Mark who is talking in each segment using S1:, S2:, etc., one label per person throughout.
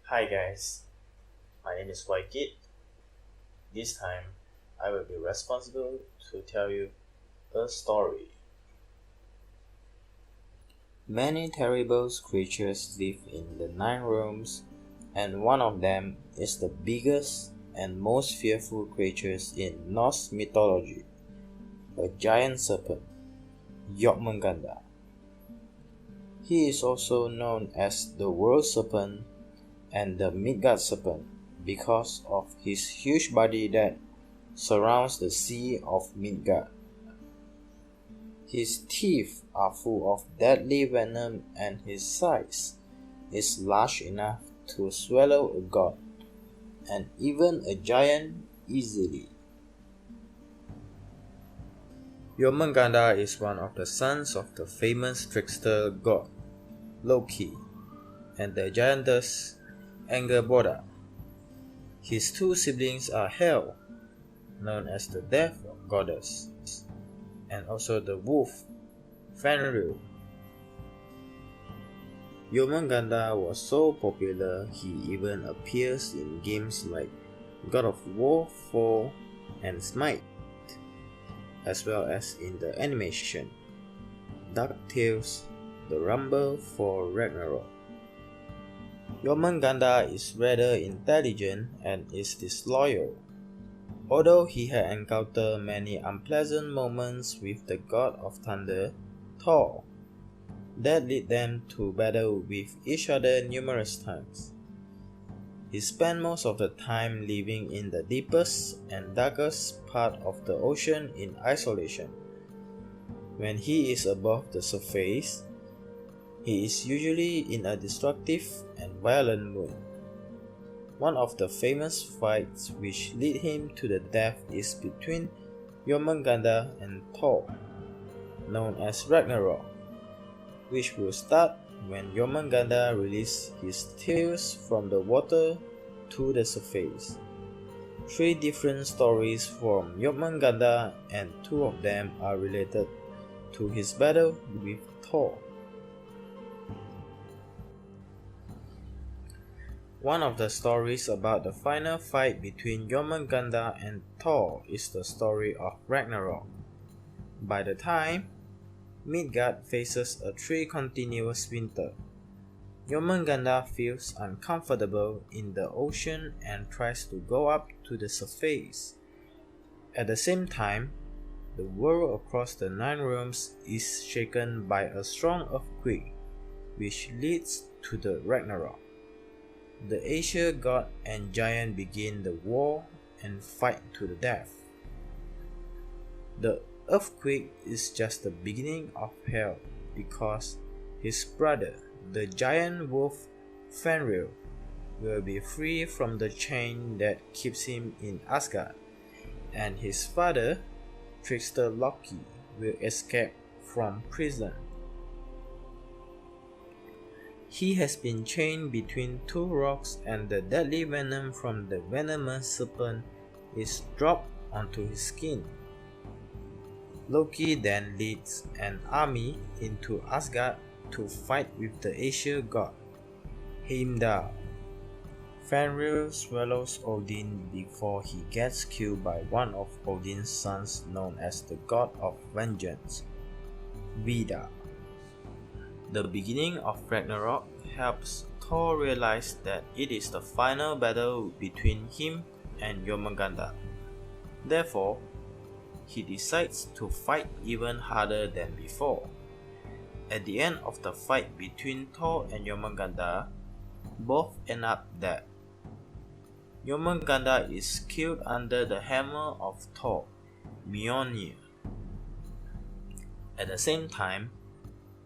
S1: Hi guys, my name is Waikit. This time I will be responsible to tell you a story. Many terrible creatures live in the nine realms, and one of them is the biggest and most fearful creatures in Norse mythology, a giant serpent, Jormungandr. He is also known as the World Serpent and the Midgard Serpent because of his huge body that surrounds the Sea of Midgard. His teeth are full of deadly venom and his size is large enough to swallow a god and even a giant easily. Jormungandr is one of the sons of the famous trickster god Loki and the giantess Angerboda. His two siblings are Hel, known as the death goddess, and also the wolf, Fenrir. Jormungandr was so popular he even appears in games like God of War 4 and Smite, as well as in the animation DuckTales The Rumble for Ragnarok. Jormungandr is rather intelligent and is disloyal. Although he had encountered many unpleasant moments with the god of thunder, Thor, that led them to battle with each other numerous times. He spent most of the time living in the deepest and darkest part of the ocean in isolation. When he is above the surface, he is usually in a destructive and violent mood. One of the famous fights which lead him to the death is between Jormungandr and Thor, known as Ragnarok, which will start when Jormungandr releases his tails from the water to the surface. Three different stories from Jormungandr, and two of them are related to his battle with Thor. One of the stories about the final fight between Jormungandr and Thor is the story of Ragnarok. By the time Midgard faces a 3 continuous winter, Jormungandr feels uncomfortable in the ocean and tries to go up to the surface. At the same time, the world across the nine realms is shaken by a strong earthquake, which leads to the Ragnarok. The Aesir god and giant begin the war and fight to the death. The earthquake is just the beginning of hell because his brother, the giant wolf Fenrir, will be free from the chain that keeps him in Asgard, and his father, trickster Loki, will escape from prison. He has been chained between two rocks, and the deadly venom from the venomous serpent is dropped onto his skin. Loki then leads an army into Asgard to fight with the Aesir god, Heimdall. Fenrir swallows Odin before he gets killed by one of Odin's sons known as the god of vengeance, Vidar. The beginning of Ragnarok helps Thor realize that it is the final battle between him and Jormungandr. Therefore, he decides to fight even harder than before. At the end of the fight between Thor and Jormungandr, both end up dead. Jormungandr is killed under the hammer of Thor, Mjolnir. At the same time,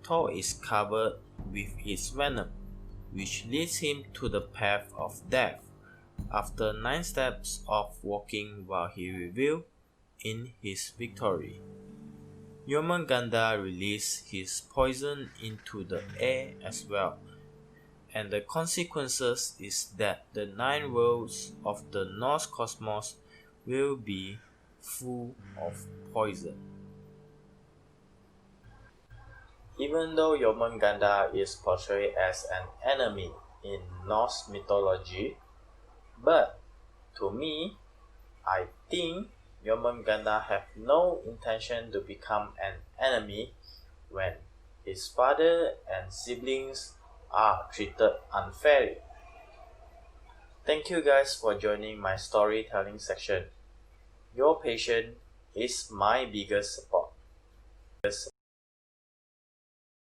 S1: Thor is covered with his venom, which leads him to the path of death after 9 steps of walking while he revealed in his victory. Jormungandr released his poison into the air as well, and the consequences is that the 9 worlds of the Norse cosmos will be full of poison. Even though Jormungandr is portrayed as an enemy, in Norse mythology, but to me, I think Jormungandr have no intention to become an enemy when his father and siblings are treated unfairly. Thank you guys for joining my storytelling section. Your patience is my biggest support.